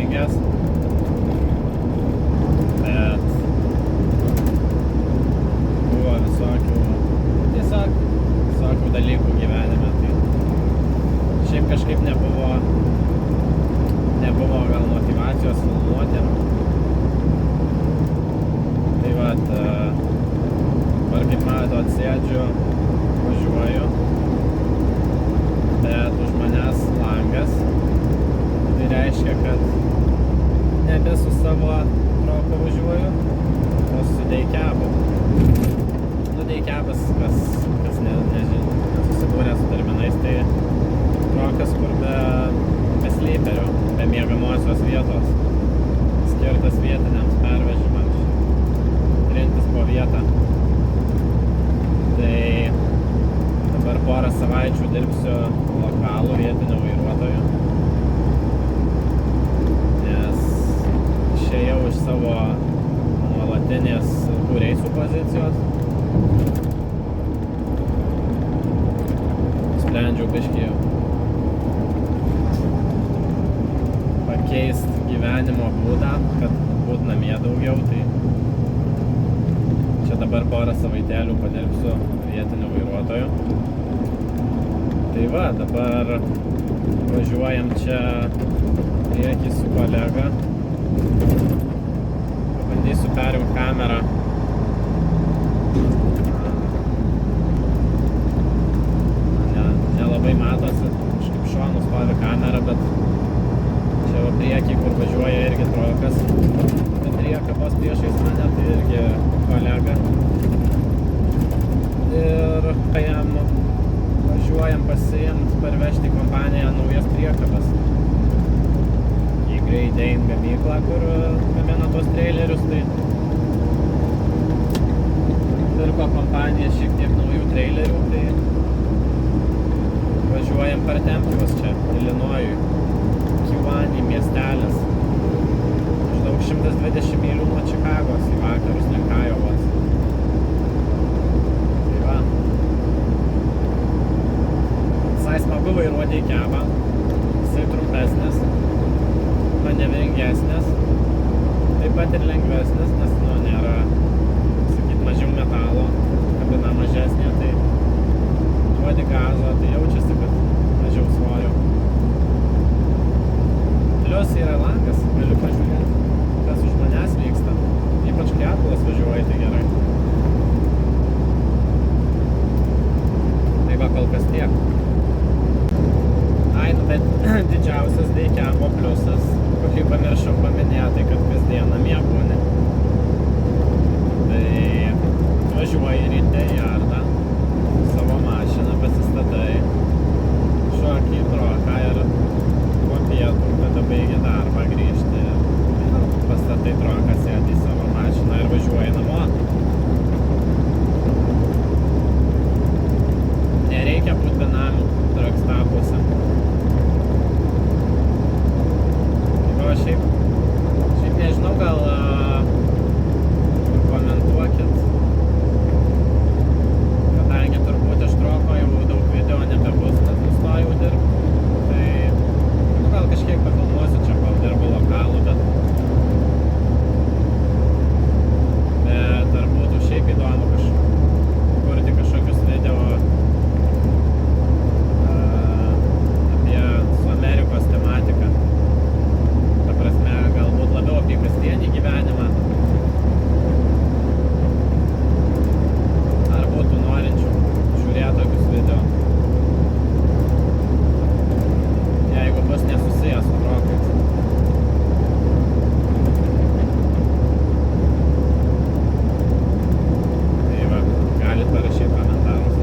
apsirengęs. Bet buvo visokių dalykų gyvenime. Tai šiaip kažkaip nebuvo gal motyvacijos filmuoti. Tai vat, dabar kaip matot sėdžiu, važiuoju, bet už manęs langas. Tai reiškia, kad nebe su savo troku važiuoju, o su Deikiabu. Nu, Deikiabas, kas nesusibūrė su terminais, tai trokas, kur be slyperio, be miegamosios vietos, skirtas vietiniams pervežimams, trintis po vietą. Tai dabar porą savaičių dirbsiu lokalų vietinių vairuotojų, nes išėjau iš savo nuolatinės reisų pozicijos. Sprendžiau biškį pakeist gyvenimo būdą, kad būt namie daugiau, tai čia dabar porą savaitėlių padirbsiu vietinių vairuotojų. Tai va, dabar važiuojam čia priekį su kolega. Pabandysiu perjungti kamerą. Nelabai matosi, kažkaip šonu stovi kamera, bet čia va priekį, kur važiuoja irgi trokas. Bet priekabos priešais mane, tai irgi kolega. Ir jam važiuojam pasiimt, parvežti į kompaniją naujas priekabas. Į Great Dane gamyklą, kur gamina tuos trailerius, tai pirko kompanija šiek tiek naujų trailerių, tai važiuojam partempti juos čia, Ilinojui. Kewanee miestelis. Maždaug 120 mylių nuo Čikagos į vakarus link Ajovos. Tai va. Visai smagu vairuoti Deikiabą. Jisai trumpesnis, manevringesnis, taip pat ir lengvesnis, nes nėra, sakyt, mažiau metalo, kabina mažesnė, tai duodi gazo, tai jaučiasi, kad mažiau svorio. Plius yra langas, galiu pažiūrėti, kas už manęs vyksta. Ypač kai atbulas važiuoja, tai gerai. Tai va, kol kas tiek. Ai, nu bet didžiausias Deikiabo pliusas, kokį pamiršau paminėti, kad kasdien namie būni. Tai važiuoji ryte į Ardą, savo mašiną pasistatai, šokį į troką ir po pietų, kada baigi darbą, grįžti, pastatai troką, sėdi į savo mašiną ir važiuoji namo. Nereikia būt benamiu trakstapuose. Tai šiaip nežinau, gal komentuokit, kadangi turbūt iš troko jau daug video nebebus, nes nustojau dirbti, tai gal kažkiek pafilmuosiu čia, kol dirbu lokalų, bet ar būtų šiaip įdomu kurti kažkokius video apie su Amerikos tematiką. Ta prasme, galbūt labiau apie kasdienį gyvenimą. Ar būtų norinčių žiūrėti tokius video. Jeigu bus nesusijęs su trokais. Tai va, galit parašyti komentarus.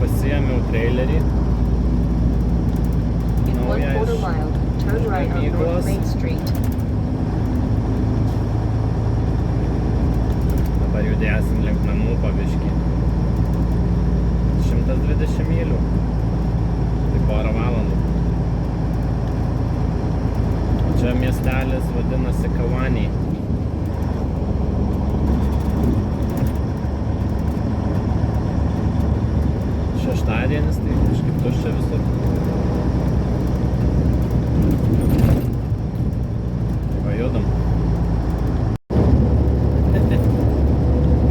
Pasiėmiau trailerį. Naują iš gamyklos. Dabar judėsim link namų paviškį. 120 mylių. Tai porą valandų. Čia miestelis vadinasi Kewanee. Čia šeštadienis, tai kažkaip tuščia visur. Pajudam.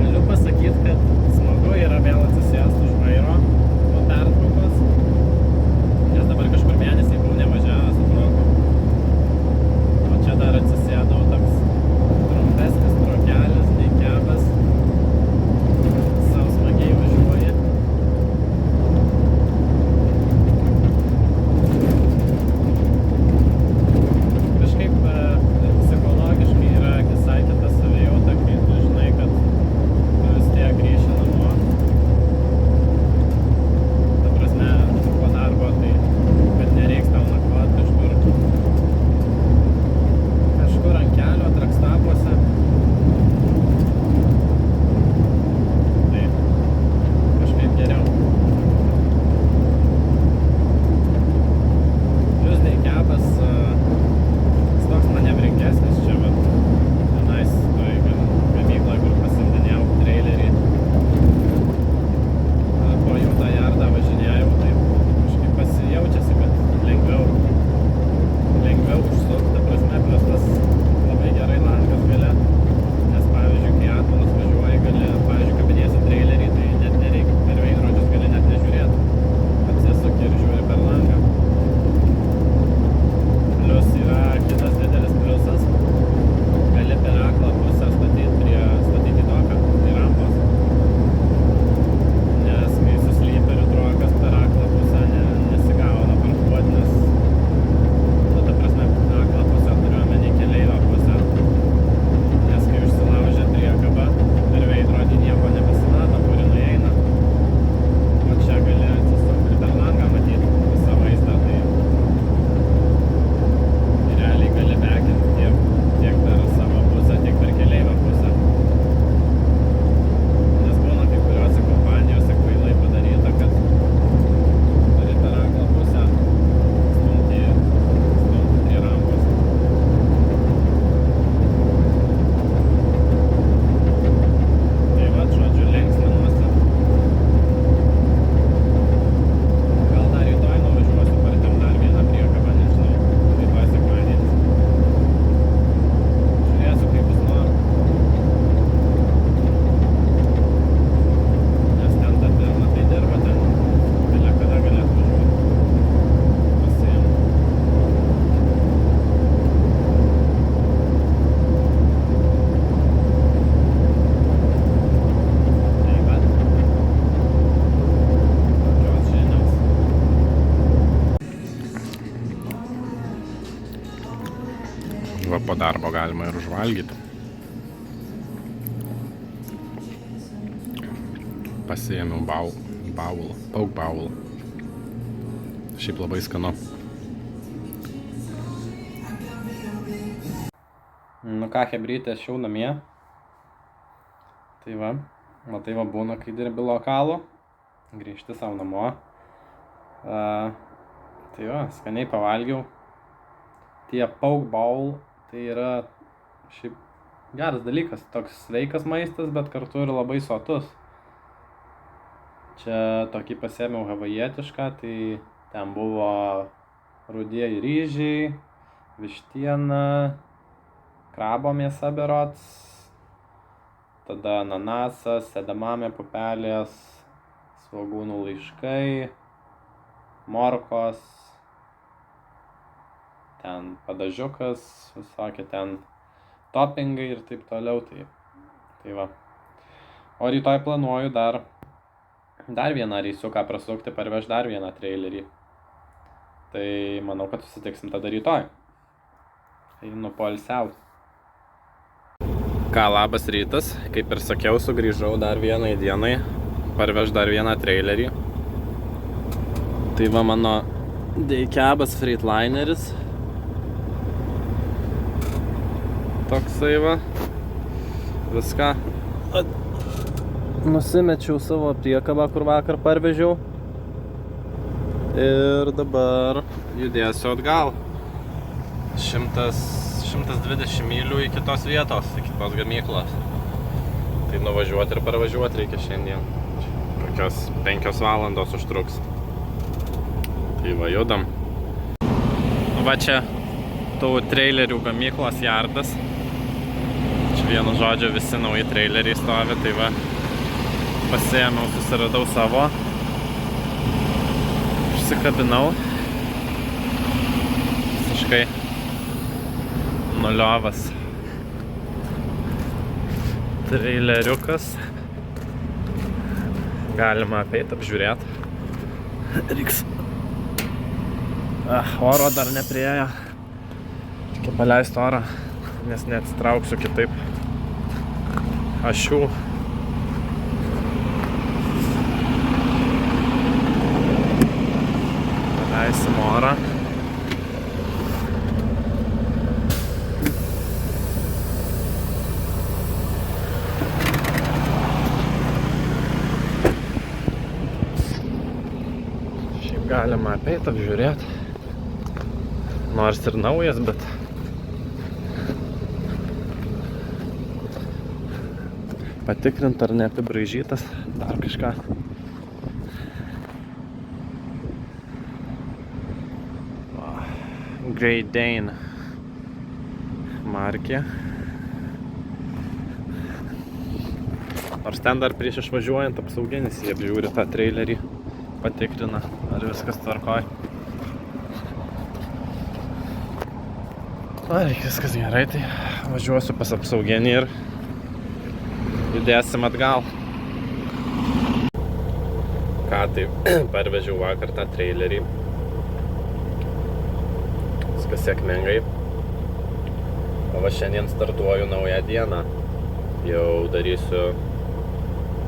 Galiu pasakyti, kad smagu yra vėl atsisėsti už vairo po pertraukos, nes dabar kažkur mėnesį buvau nevažiavęs, atrodo. O čia dar atsisėdau toks trumpesnis trokelis, neikebas. Sau smagiai važiuoji. Kažkaip psichologiškai yra visai kita savijauta, kai tu žinai, kad tu vis tiek grįši namo. Ta prasme, po darbo, tai kad nereiks tau nakvoti kažkur ant kelio, trakstapuose. Tai kažkaip geriau. Plius Deikebas toks manevringesnis čia, vat, tenais toj gamykloj, kur pasamdinėjau trailerį. Po Judą Jardą važinėjau, tai kažkaip pasijaučiasi, kad lengviau užsukti, ta prasme, plius tas labai gerai langas gale, nes pavyzdžiui, kai atvalas važiuoji, gali, pavyzdžiui, kabinėsi trailerį, tai net nereikia per veidrodžius, gali net nežiūrėti, atsisuki ir žiūri per langą. Plius yra kitas didelis pliusas, gali per aklą pusę statyti doką, tai rampos, nes kai su slyperiu trokas per aklą pusę nesigauna parkuoti, nes ta prasme, aklą pusę turiu omeny keleivio pusę, nes kai užsilaužia priekabą, per veidrodį nieko nebesimato, kur jinai eina, o čia gali atsisukti per langą matyti visą vaizdą, tai realiai gali bekinti tiek per savo pusę, tiek per keleivio pusę. Nes būna kai kuriuose kompanijose kvailai padaryta, kad turi per aklą pusę stumti prie rampos. Tai vat, žodžiu, linksminuosi. Gal dar rytoj nuvažiuosiu partėm dar vieną priekabą, nežinau. Rytoj sekmadienis. Žiūrėsiu, kaip bus nori. Nes ten ta pirma tai dirba, ten bile kada galėtų važiuoti. Pasiimu. Tai vat. Tokios žinios. Va, po darbo galima ir užvalgyti. Pasiėmiau pauk baulą. Šiaip labai skanu. Nu ką, hebrytė, aš jau namie. Tai va, matai va būna, kai dirbi lokalų. Grįžti savo namo. Tai va, skaniai pavalgiau. Tie pauk baul, tai yra šiaip geras dalykas. Toks sveikas maistas, bet kartu ir labai sotus. Čia tokį pasėmiau havajietišką, tai ten buvo rudieji ryžiai, vištiena, krabo mėsa berods, tada ananasas, edamame pupelės, svogūnų laiškai, morkos, ten padažiukas, visokie ten topingai ir taip toliau, tai va. O rytoj planuoju dar vieną reisiuką prasukti, parveš dar vieną trailerį. Tai manau, kad susitiksim tada rytoj. Einu poilsiauti. Ką, labas rytas. Kaip ir sakiau, sugrįžau dar vienai dienai. Parveš dar vieną trailerį. Tai va mano Deikebas Freightlaineris. Toksai va. Viską. Nusimečiau savo priekabą, kur vakar parvežiau. Ir dabar judėsiu atgal. 120 mylių iki tos vietos, iki tos gamyklos. Tai nuvažiuoti ir parvažiuoti reikia šiandien. Kokios 5 valandos užtruks. Tai va, judam. Va čia tų trailerių gamyklos jardas. Čia vienu žodžiu visi nauji traileriai stovi, tai va pasiėmiau, susiradau savo. Užsikabinau. Visiškai nuliovas traileriukas. Galima apeit, apžiūrėt. Reiks. Oro dar nepriėjo. Reikia paleist orą, nes neatsitrauksiu kitaip ašių. Paleisim orą. Galima apeit, apžiūrėt. Nors ir naujas, bet patikrint ar neapibraižytas, dar kažką. Great Dane markė. Nors ten dar prieš išvažiuojant apsauginis jie apžiūri tą trailerį. Patikrina, ar viskas tvarkoj. Viskas gerai, tai važiuosiu pas apsauginį ir judėsim atgal. Ką tai, parvežiau vakar tą trailerį. Viskas sėkmingai. O va šiandien startuoju naują dieną. Jau darysiu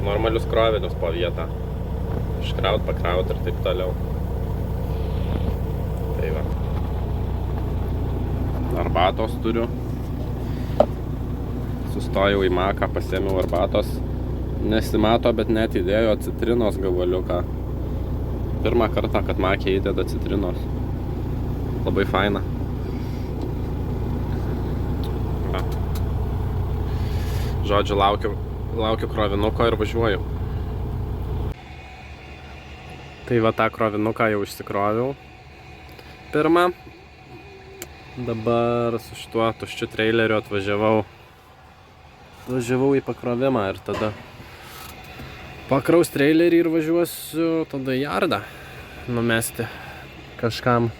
normalius krovinius po vietą. Iškraut, pakraut ir taip toliau. Tai va. Arbatos turiu. Sustojau į maką, pasiėmiau arbatos. Nesimato, bet net įdėjo citrinos gabaliuką. Pirmą kartą, kad makė įdeda citrinos. Labai faina. Va. Žodžiu, laukiu krovinuko ir važiuoju. Tai va tą krovinuką jau išsikroviau. Pirmą. Dabar su šituo tuščiu traileriu atvažiavau į pakrovimą ir tada pakraus trailerį ir važiuosiu tada į jardą numesti kažkam.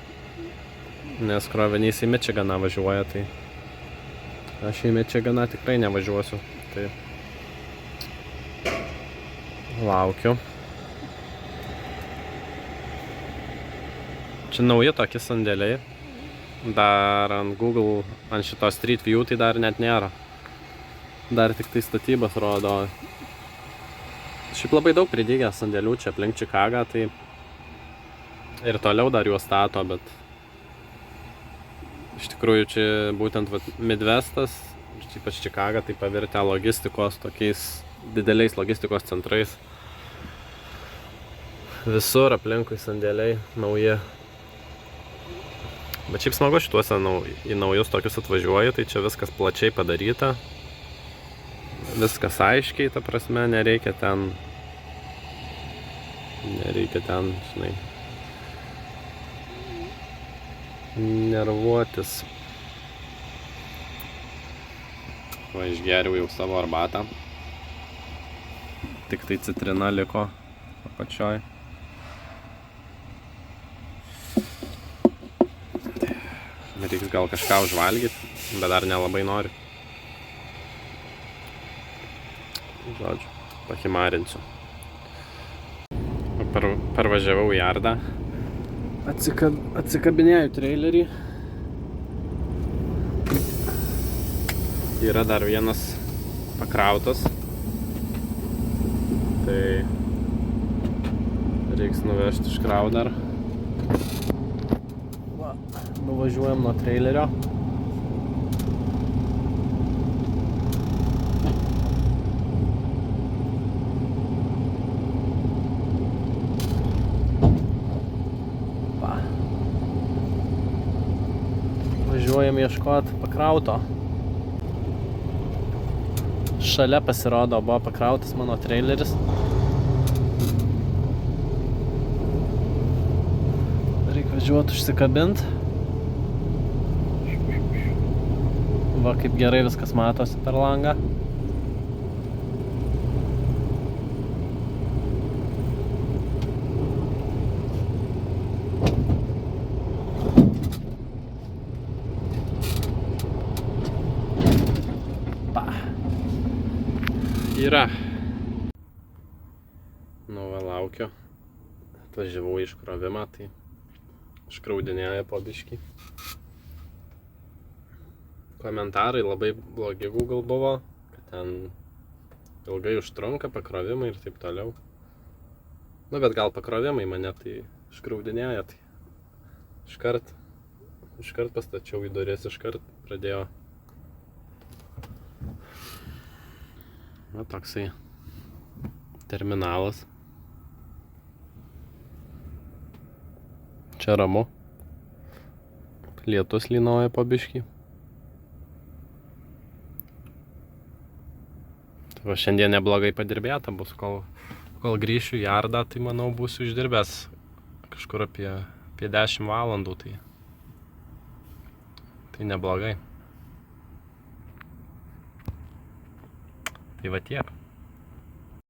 Nes krovinys į Mičiganą važiuoja, tai aš į Mičiganą tikrai nevažiuosiu. Tai laukiu. Čia nauji tokie sandėliai. Dar ant Google, ant šito Street View tai dar net nėra. Dar tik tai statybas rodo. Šiaip labai daug pridygę sandėlių čia aplink Čikagą, tai ir toliau dar juos stato, bet iš tikrųjų čia būtent Midwestas, ypač Čikaga, tai pavirtę logistikos, tokiais dideliais logistikos centrais. Visur aplinkui sandėliai nauji. Bet šiaip smagu šituose į naujus tokius atvažiuoju, tai čia viskas plačiai padaryta. Viskas aiškiai, ta prasme, nereikia ten, žinai, nervuotis. Va, išgeriau jau savo arbatą. Tik tai citrina liko apačioj. Reiks gal kažką užvalgyti, bet dar nelabai noriu. Žodžiu, pahimarinsiu. Parvažiavau į jardą. Atsikabinėjau trailerį. Yra dar vienas pakrautas. Tai reiks nuvežti iškraut dar. Nuvažiuojam nuo trailerio. Važiuojam ieškoti pakrauto. Šalia pasirodo buvo pakrautas mano traileris. Važiuot užsikabint. Va, kaip gerai viskas matosi per langą. Yra. Nu, va, laukiu. Atvažiavau iškrovimą, tai iškraudinėja po biškį. Komentarai labai blogi Google buvo, kad ten ilgai užtrunka pakrovimai ir taip toliau. Nu, bet gal pakrovimai mane tai iškraudinėja, tai iškart pastačiau į duris, iškart pradėjo. Va, toksai terminalas. Čia ramu. Lietus lynoja po biškį. Tai va, šiandien neblogai padirbėta bus, kol grįšiu į jardą, tai manau būsiu išdirbęs kažkur apie 10 valandų, tai neblogai. Tai va tiek.